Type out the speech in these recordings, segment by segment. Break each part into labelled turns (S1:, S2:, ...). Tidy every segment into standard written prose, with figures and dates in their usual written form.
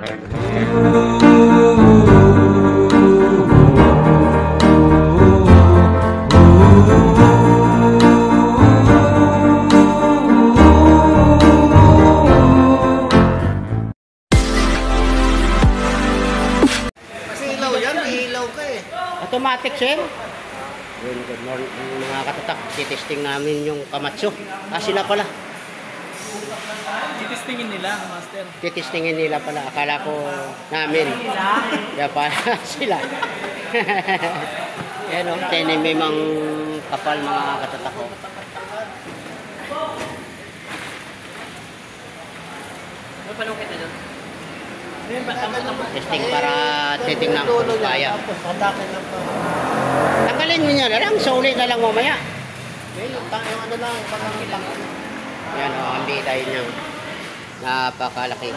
S1: Automatic sir. Good morning mga katatak. Titesting namin yung Komatsu. Sila pala.
S2: Titestingin nila, master.
S1: Titestingin nila pala. Akala ko namin. Kaya pala sila. Yan o. May mga kapal mga katatak ko.
S2: Ano pa nung kita doon?
S1: Testing para titingnan kung kaya. Tanggalin mo niya na lang. Sa ulit na lang mamaya.
S3: Yung ano lang, parang
S1: yan o. Ang bitay niya. Napakalaki.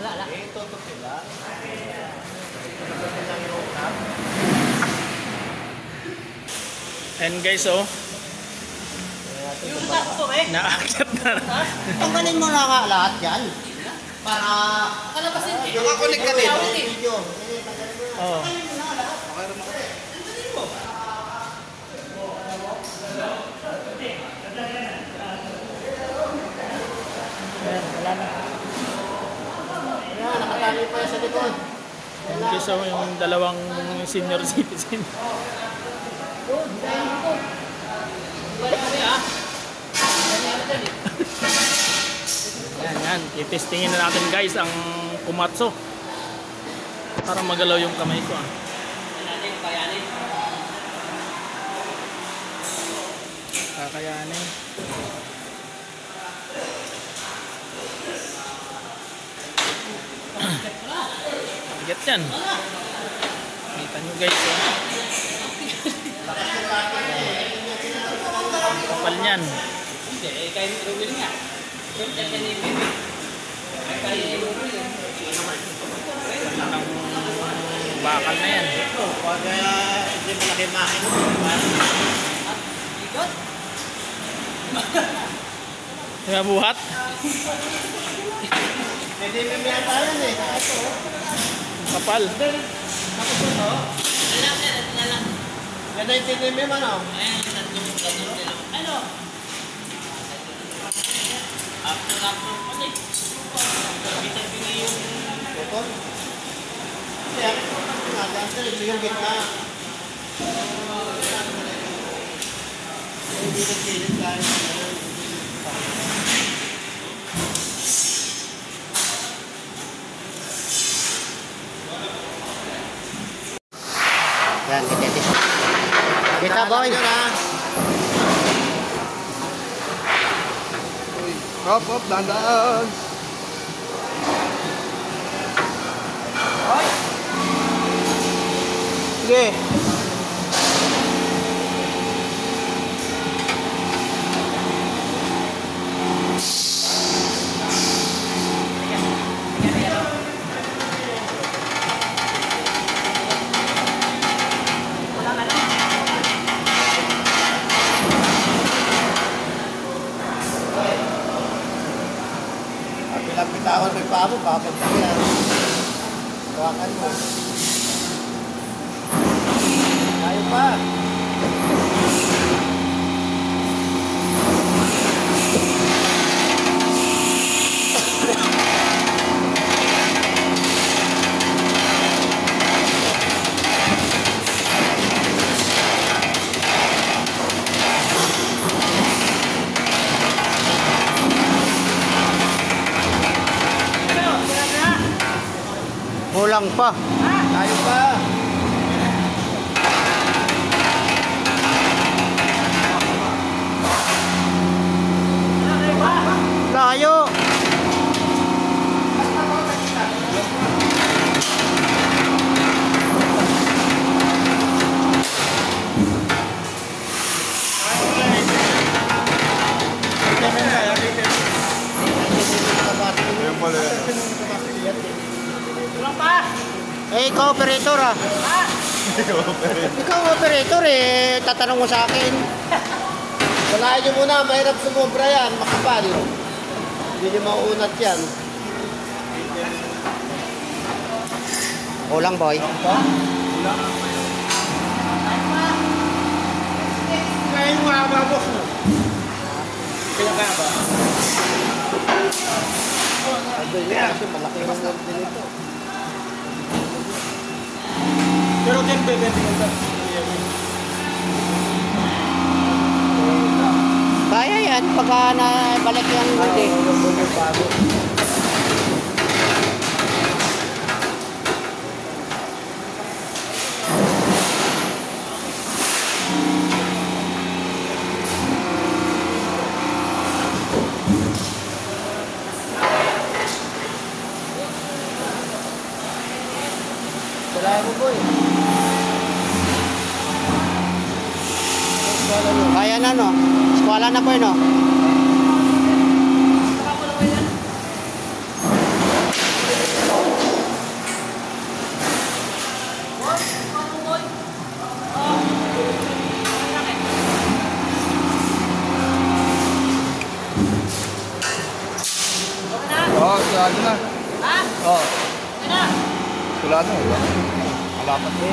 S3: wala. Tutok sila.
S2: And guys, oh. Naakyat na.
S1: Tanggalin mo na nga lahat yan. Para
S3: Kalabasin din. Nakakunik ka dito.
S2: Oo.
S3: Ayan, nakatali pa yan sa likod.
S2: Guys, oh, yung dalawang senior citizen. Yan. I-testingin na natin guys ang Komatsu para magalaw yung kamay ko. Kakayanin. Bigat yan. Kita nyo guys. Kapal niyan. Ang bakal na yan.
S3: Pag hindi malaki makina.
S2: Kaya buhat.
S3: Hindi may tayo eh.
S2: Kapal.
S3: Ganda yung tinimim ano?
S2: Ano?
S3: Bukod? Kaya ito yung gitna. Hindi nagsilid tayo.
S1: yan, kita boy.
S3: Hop, dandan. Sige. Bilang-bitawan may pamo, papagpagyan. Hawakan mo. Tayo pa.
S1: Kulang pa.
S3: Tayo pa.
S1: Layo. Eh, ikaw operator ah. Ikaw operator eh, tatanong mo sa akin.
S3: Walahin nyo muna, mahirap sumobra yan, makapal. Hindi niya mauunat yan.
S1: Kulang, boy.
S3: Kaya yung mahaba, boss. Kaya ba? Sabi niya kasi malaki yung work din ito. Pero din bebe ito.
S1: Kaya yan, pagka nabalik yung gold eh.
S3: Salamat mo, boy.
S1: Kaya na, no? Eskwala na, boy, no?
S3: Oo, sulado na. Ha? Oo. Sulado na. Alapat eh.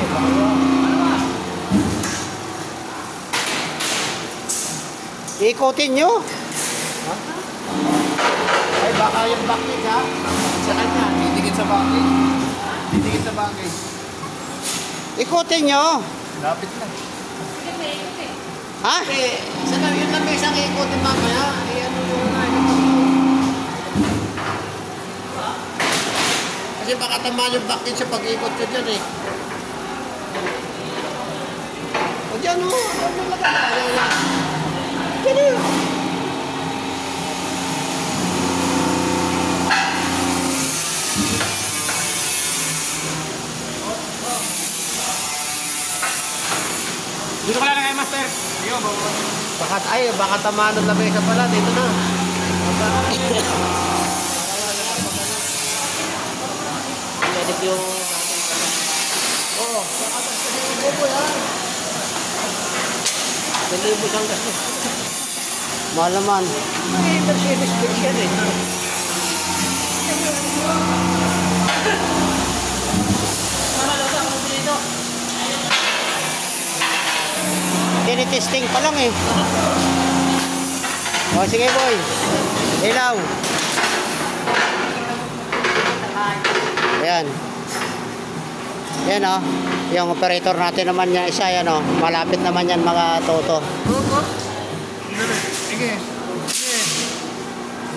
S1: Ikutin nyo.
S3: Ay, baka yung backage ha? Sa kanya, titigit sa backage. Titigit sa backage.
S1: Ikutin nyo.
S3: Lapit na.
S1: Ha?
S3: Eh, yun lang may isang ikutin mamaya. Eh, ano yung kasi baka tamaan yung backage sa pag-ikot ko dyan eh. O dyan o. Ano lang ka? Dyan o.
S2: Dito ka lang kay Master.
S3: Baka tamaan ng lamesa pala. Dito na. Edit yung... Oo. Nakatas kasi yung bobo yan. Nalibo siyang kasi.
S1: Mahal naman.
S3: May Mercedes-Benz yan eh.
S1: Tinitesting pa lang eh. O sige, boy. Ilaw. Ayan. Yan o. Yung operator natin naman yan isa yan o. Malapit naman yan mga toto.
S3: Sige. Sige.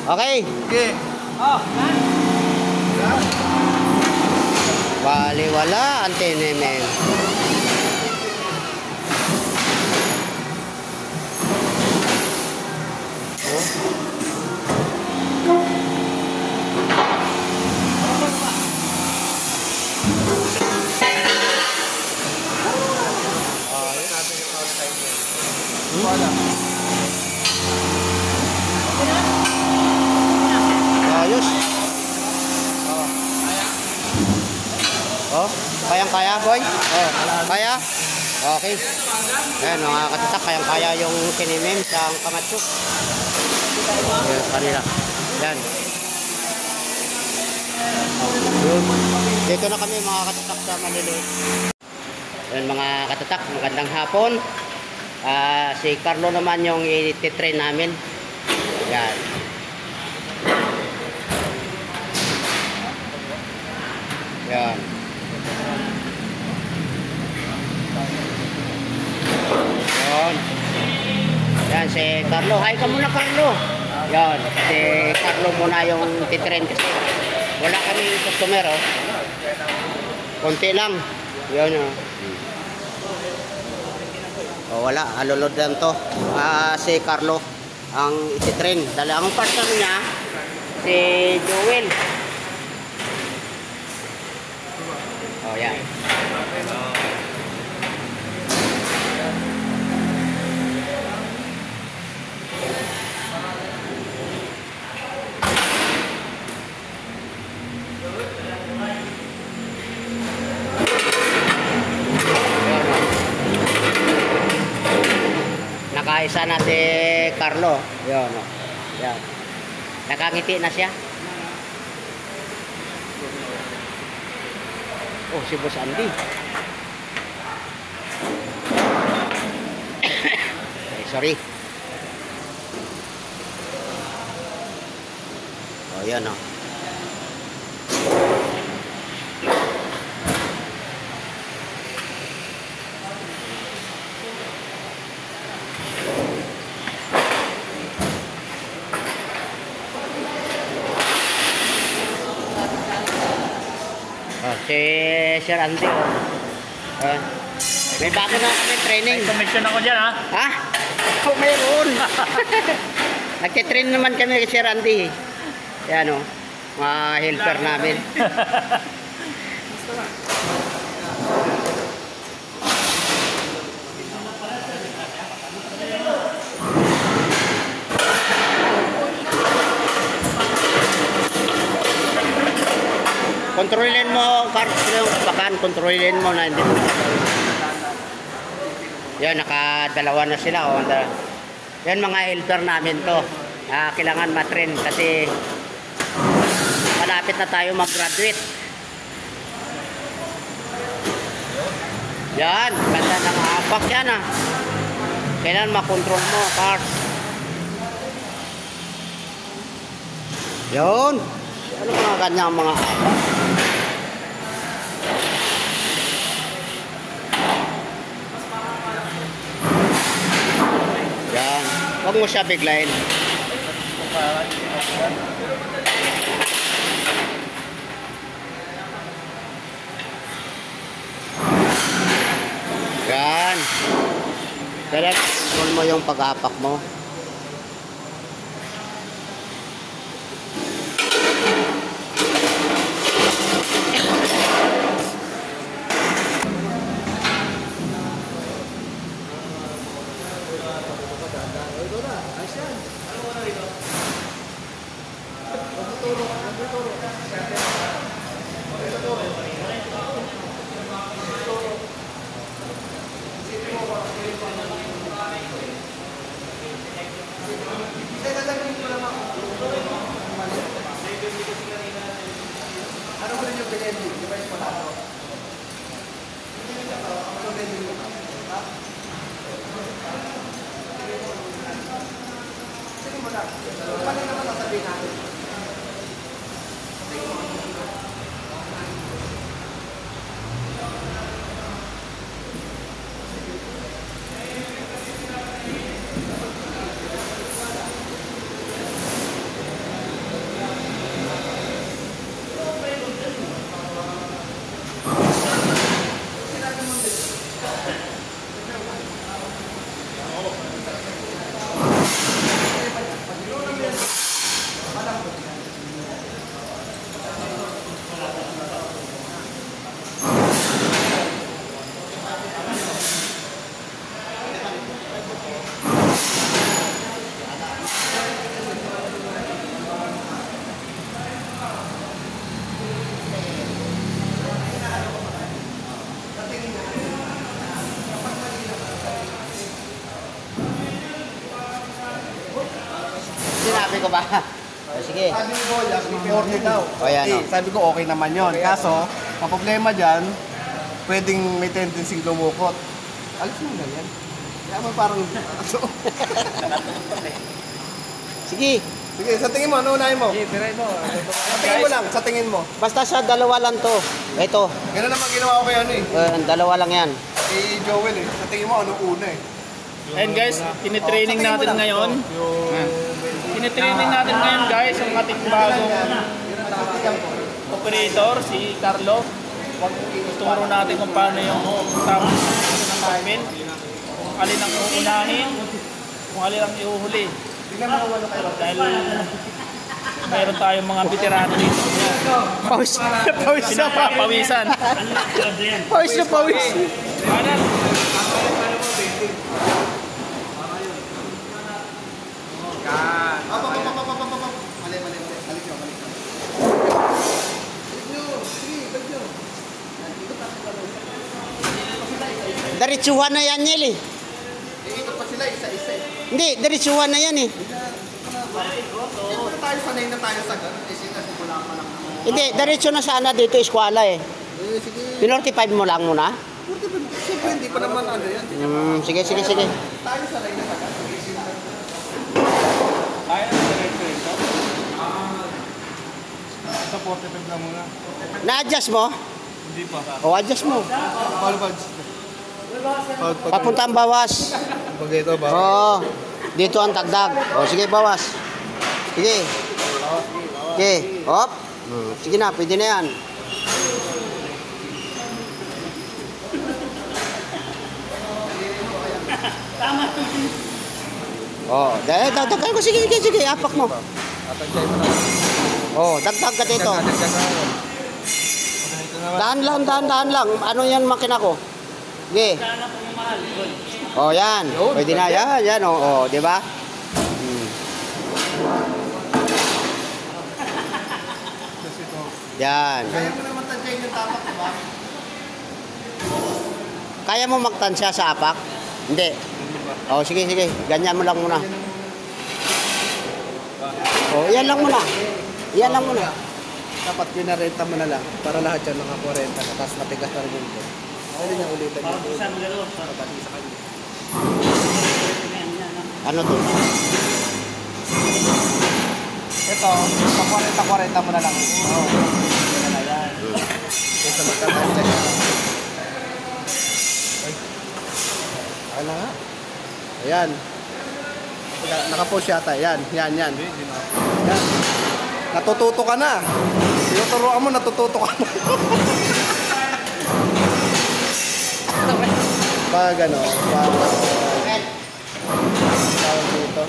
S1: Okay.
S3: Sige. Oh,
S1: Baliwala ang tinemen. Ayos. Oh, kayang-kaya, boy? Oh, kaya? Okay. Ayan, mga katitak, kayang-kaya yung kinimim sa Kamatsu. Ayan, kanila. Yan. Dito na kami, mga katitak, sa maliliit. Ayan, mga katitak, magandang hapon. Si Carlo naman yung ititrain namin. Yan. Yan. Yan. Yan si Carlo. Hi ka muna, Carlo. Yan. Si Carlo muna yung titrain kasi wala kami customer, oh. Konti lang. Yan, oh. O wala, alulod lang to. Si Carlo ang ititrain. Dahil ang partner niya si Joel. O yan. Nakaisa na si Carlo. Yun, oh. Yan. Nakangiti na siya. Oh, si Boss Andy. Ay, sorry. Oh, yan oh. Oh, si Sir Andy oh. May bago na kami training.
S2: May commission ako dyan ha.
S1: Ha? Oh, mayroon. Nagtitrain naman kami kay Sir Andy. Yan o. Mga helper namin. Kontrolin mo, yung bakan, kontrolin mo na hindi mo. Yan, nakadalawa na sila. Oh. Yan mga helper namin to. Kailangan matrain kasi malapit na tayo mag-graduate. Yan, ganda ng apak yan ah. Kailangan makontrol mo, cars. Yun. Ano mga kanyang mga apak? Yan. Huwag mo siya biglayin. Yan. Kailangan control mo yung pag-apak mo. Sinabi ko ba? O, sige.
S3: Sabi ko, yes, 40 daw.
S1: O, yan, o.
S3: Sabi ko, okay naman yon. Kaso, ang problema dyan, pwedeng may tendency lumukot. Alis mo na yan. Kaya mo parang...
S1: Sige.
S3: Sige, sa tingin mo, ano unahin mo? Sige, tiray mo. Sa tingin mo lang, sa tingin mo.
S1: Basta sa dalawa lang to. Ito.
S3: Ganun naman ginawa ko kay ano eh.
S1: Dalawa lang yan.
S3: Kay Joel eh. Sa tingin mo, ano una eh.
S2: And guys, tinitraining natin ngayon. Tinitraining natin ngayon guys ang ating bagong operator, si Carlo. Ituro natin kung paano yung tamang ng papel. Kung alin ang uunahin, kung alin ang iuhuli. Dahil mayroon tayong mga veterano dito.
S1: Pause. Pause na pa.
S2: Pinapawisan.
S1: Pause na pause.
S2: Anan?
S3: Mali. Balik nyo.
S1: Diretsuhan na yan, Nel eh.
S3: Iikot pa sila isa-isa eh.
S1: Hindi, diretsuhan na yan eh.
S3: Dito na tayo sanay tayo sa ganun. Kasi wala pa lang.
S1: Hindi, diretso na sana dito eskwela eh.
S3: Sige.
S1: Pinortify mo lang muna.
S3: Siyempre, hindi pa naman ano yan.
S1: Sige.
S3: Tayo sa line na sa ganun.
S2: Kaya na diretso ito? Ito 45 na muna.
S1: Na-adjust mo?
S2: Hindi pa.
S1: O, adjust mo.
S3: Paano ba?
S1: Papunta ang bawas.
S3: Pag ito ba?
S1: Oo. Dito ang tagdag. O, sige, bawas. Sige. Okay. Hop. Sige na, pwede na yan. Oh, dagdag ko. Sige, apak mo.
S3: Atansay mo na.
S1: Oh, dagdag ka dito. Dahan lang. Ano yan makina ko? Sige. Oh, yan. Pwede na. Yan. Oh, di ba? Yan.
S3: Kaya mo naman tansay yung tapak, diba?
S1: Kaya mo magtansya sa apak? Hindi. Oh, sige. Ganyan mo lang muna. Oh, yan lang muna.
S3: Dapat pinarenta mo na lang para lahat yan naka-40 tapos matigas na rin yun. Pwede niya ulitan yun. Para pati sa kanya.
S1: Ano to?
S3: Ito, sa 40 mo na lang. Oo. Yan na yan. Ito magkakaroon siya. Ay na nga. Ayan. Naka-post yata. Yan. Yan. Natututo ka na. Tinuturoan mo, natututo ka na. Pag ano, tawag dito.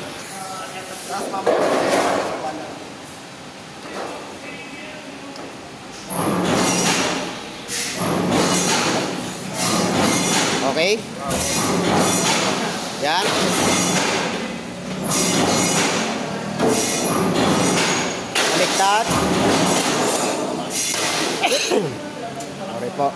S1: Okay? Yan. Baliktad. Sorry po.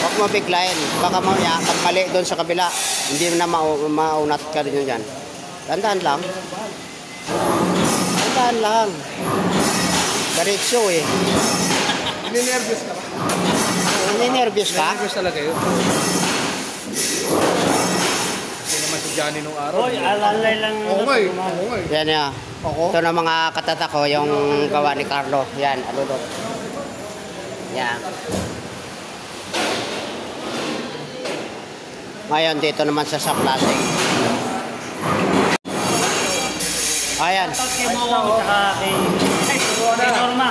S1: Huwag mo biglayin. Baka mamaya, pag mali doon sa kabila, hindi na maunat ka rin yun dyan. Tandaan lang. Diretso eh.
S3: Ninervous ka ba?
S1: Ninervyos ka?
S3: Nervous talaga yun. Kasi naman si Johnny nung araw.
S2: Hoy, alalay lang.
S3: Oo nga eh.
S1: Yan ya.
S3: Ako?
S1: Ito na mga katatak ko, yung gawa ni Carlo. Yan, alulot. Yan. Ngayon, dito naman sa plastic. Ayan.
S2: Kay mo ako, tsaka kay Norma.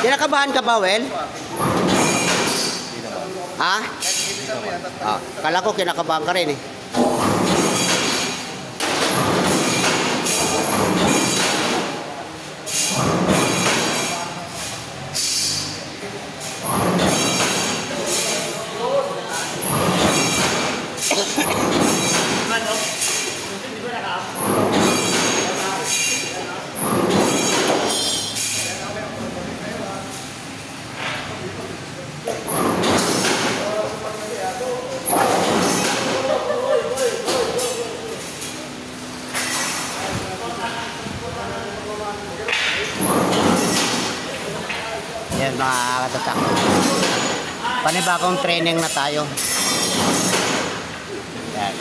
S1: Kinakabahan ka ba, Wel? Ha? Ah, kala ko kinakabahan ka rin eh. Yan mga katatak. Panibagong training na tayo. Yan.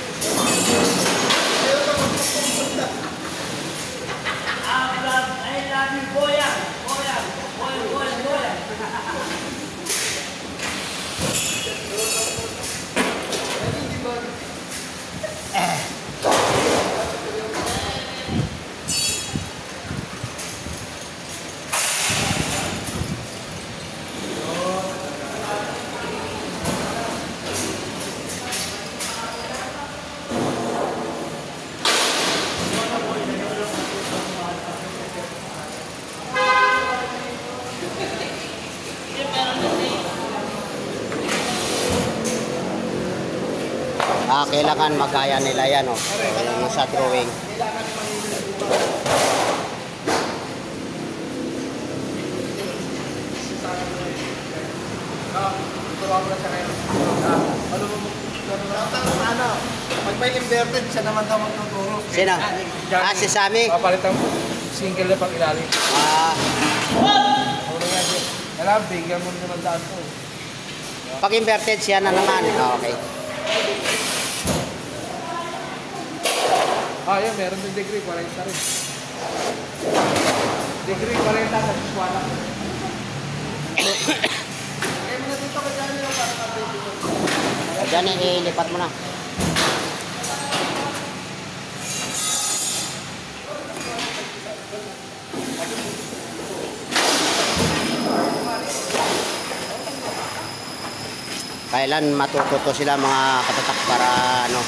S1: Kailangan magaya nila yan, oh. Yung sa drawing.
S3: Pag may inverted, siya naman daw magtuturo.
S1: Sino? Si Sammy?
S3: Papalitan mo single na pang ilalim. Ano nga siya? Alam, bigyan mo naman daan to.
S1: Pag inverted siya na naman. Okay.
S3: Yan, meron din degree, 40 rin. Degree, 40 sa Swala. Kaya mo na dito ka dyan yung para ka-baby mo.
S1: Diyan, ilipat mo na. Kailan matututo sila mga katatak para ano,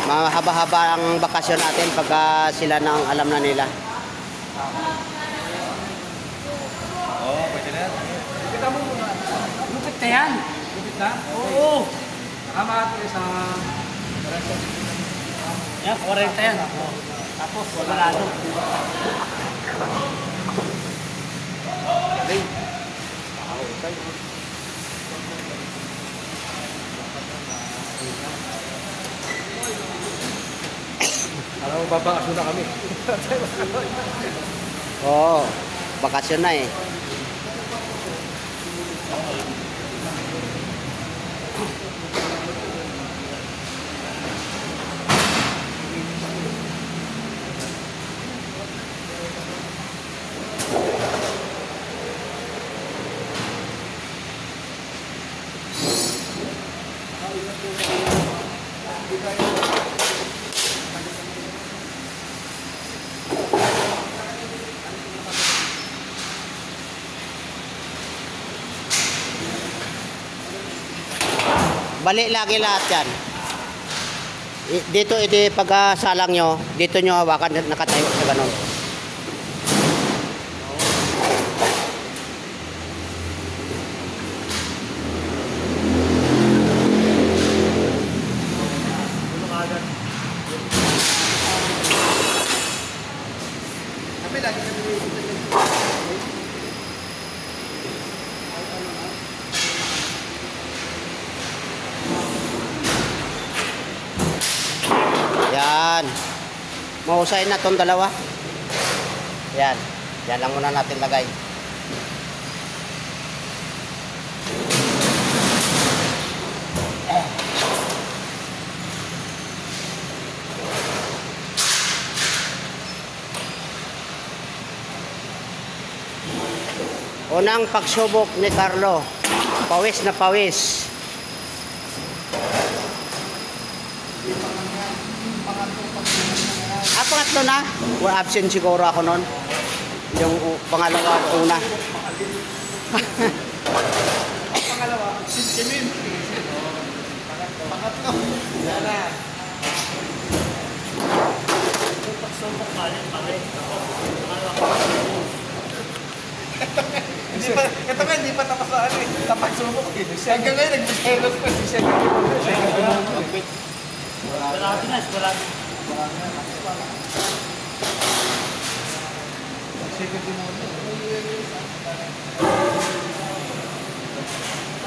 S1: mahaba-haba ang bakasyon natin pagka sila nang alam na nila.
S3: Pwede na yan. Kita mo muna.
S1: Lupit na yan.
S3: Lupit na? Oo. Tama ito sa...
S1: Yan, 40 yan. Tapos, wala doon.
S3: Galing. Alam mo, babakasyon na kami.
S1: Oo, bakasyon na eh. Balik lagi lahat yan. Dito, pagkasalang nyo, dito nyo hawakan, nakatayo sa ganon. Yan. Mahusay na itong dalawa. Yan. Yan lang muna natin lagay. Unang pagsubok ni Carlo. Pawis na pawis. Pangatlo na. Absent siguro ako nun. Yung pangalawa, una.
S3: Pangalawa, Simin. Pangatlo. Yan na. Ito nga, hindi pa tapos na ano eh. Tapos sumok eh. Hanggang ngayon, nag-selos pa siya.
S2: Wala natin na, wala natin.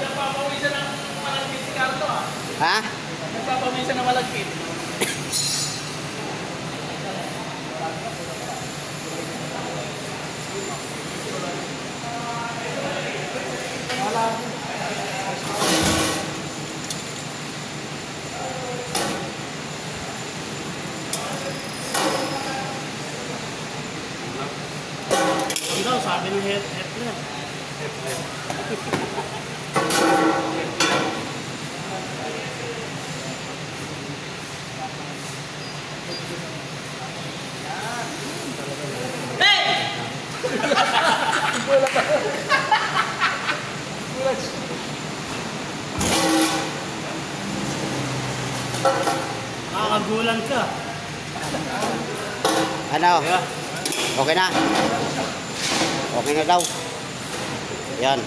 S2: Nagpapawisan ng malagkit si Carlo ah.
S1: Ha?
S2: Nagpapawisan ng malagkit. Ikaw, sabi ng head na. Nakakagulan ka.
S1: Ano? Okay na? Okay na daw. Yan.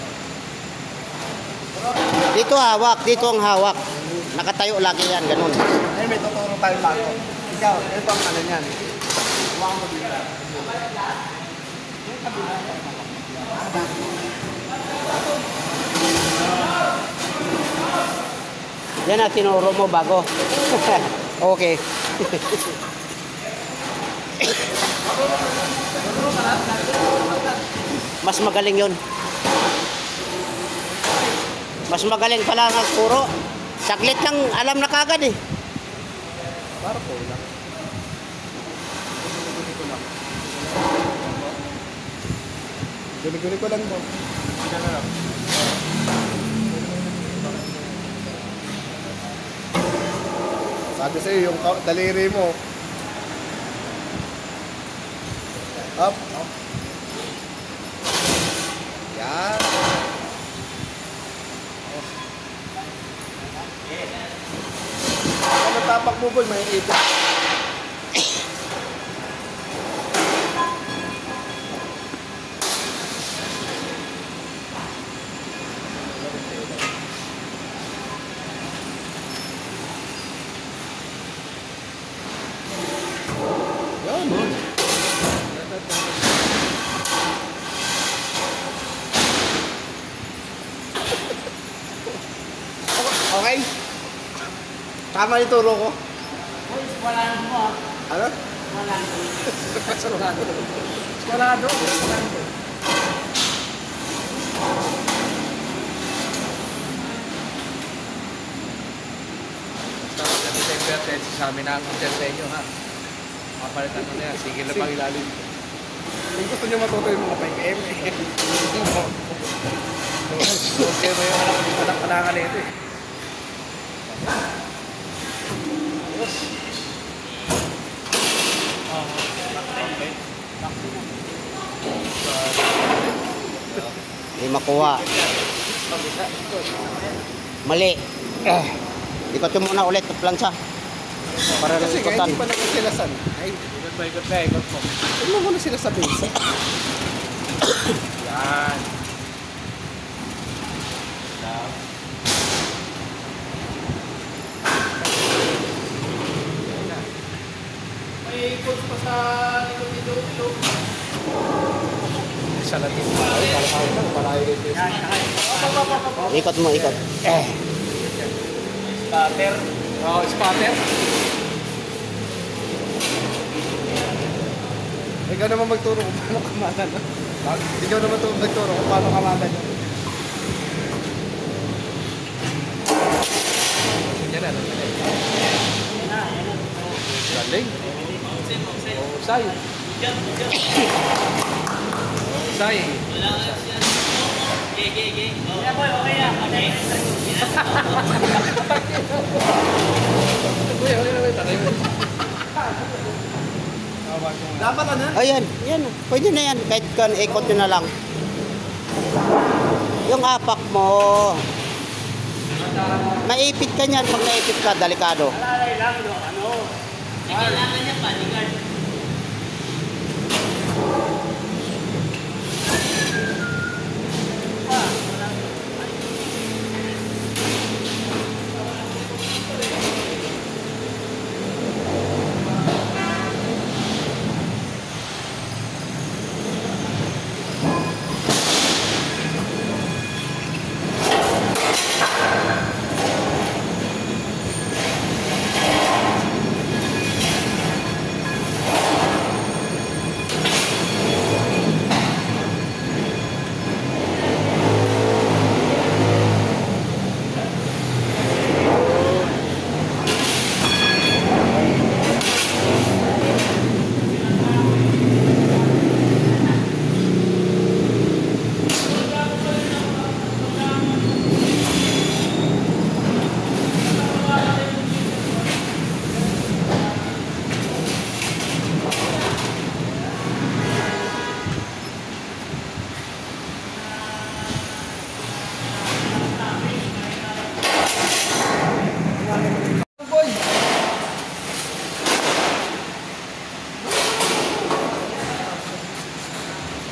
S1: Dito hawak. Dito ang hawak. Nakatayo lagi yan, ganun.
S3: Ay, may tuturo tayo bago. Ikaw, ito ang ano niyan. Huwag mo dito.
S1: Yan ang tinuro mo bago. Okay. Mas magaling yun. Mas magaling pala ang puro. Saglit lang, alam na kagad eh.
S3: Para po lang. Guli-guli ko lang daw. Sabi sa'yo, yung daliri mo. Up. Yan. Ano tapak mo boy, may ipit. Yan. Okay? Tama yung turo ko?
S1: Wala mo.
S3: Ano?
S1: Wala.
S3: Skalado.
S2: Skalado.
S4: Tapos na December 10 sa amin ang hotel sa inyo ha. Kapalitan ko na yan. Sige lang pang ilalim.
S3: Kung gusto nyo matuto yung mga 5M
S4: Okay mo yung anak-alangan na ito eh.
S1: Hindi makuha. Mali. Ikot mo muna ulit ng plansa. Para
S3: Kasi kaya
S1: ikutan.
S3: hindi pa nagkasilasan. Ay,
S4: Ikot ba, ikot mo.
S3: huwag mo muna sila sa base.
S4: Yan.
S2: May coach pa sa likod dito.
S4: Isa na din.
S3: Ay, para lang. Para
S1: Ikot mo, ikot.
S2: Cutter.
S4: Oh, spotter.
S3: Ikaw naman magturo kung paano kamadan. Ikaw naman nagturo kung paano kamadan.
S4: Yan na. Galing. Oh, say. Say.
S3: Dapat ano?
S1: Ayan, yan. Pwede na yan. Kahit kan ikot nyo na lang. Yung apak mo. Maipit ka niyan. Pag naipit ka, delikado.
S2: Alalay lang, no? Ano? Kailangan niya bodyguard.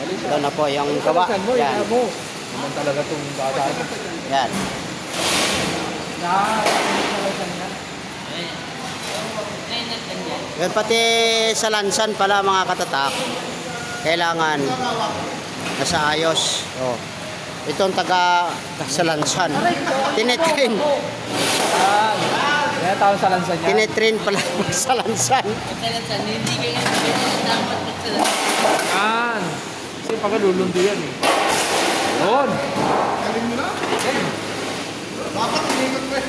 S1: Ito na po yung gawa. Yan.
S4: Naman talaga itong bata mo.
S1: Yan.
S4: lansan yan.
S1: Yan pati sa lansan pala mga katatak, kailangan nasa ayos. Oh. Itong taga sa lansan. Tinetrain.
S4: Kaya tawag sa lansan niya.
S1: Tinetrain pala sa lansan.
S4: Yan. Kasi pagka lulundo yan eh. Yun.
S3: Galing mo na? Dapat umingot mo eh.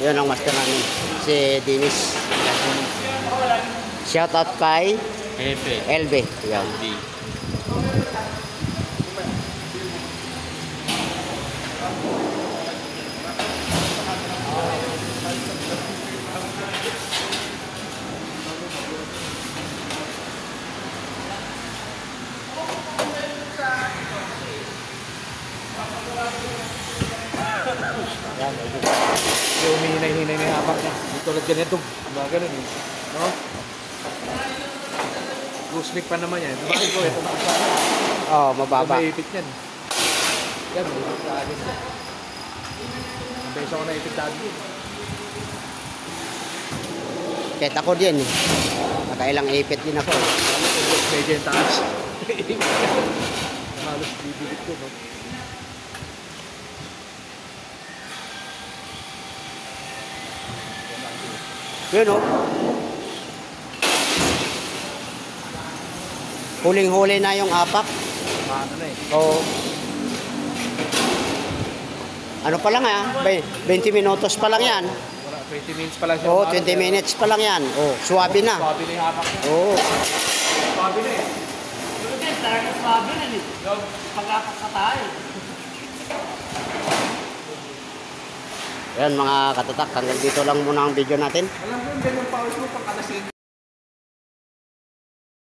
S1: Yun ang master namin, si Dennis. Shout out kay LB. Yan.
S4: Hindi umihinay-hinay na yung hapak niya. Hindi tulad ganito. Mga ganun eh. No? Gooseneck pa naman yan. Bakit ko ito?
S1: Oh, mababa.
S4: Maipit yan. Yan, maipit sa akin. Ang beso ko na ipit sa akin.
S1: Kahit ako din eh. Nakailang ipit din ako.
S4: Medyo yung taas. Malos bibilit ko, no?
S1: Yun o. Huling-huli na yung apak.
S4: Paano na eh.
S1: O. Ano pa lang ah? 20 minutos pa lang yan.
S4: Wala, 20 minutes pa lang siya.
S1: Oo, 20 minutes pa lang yan. Oh, suwabe na.
S4: Swabe na yung hapak niya.
S1: Oo.
S4: Swabe na eh.
S1: Yan mga katatak, hanggang dito lang muna ang video natin.
S4: Alam mo, yung ganun powers mo pang alasin.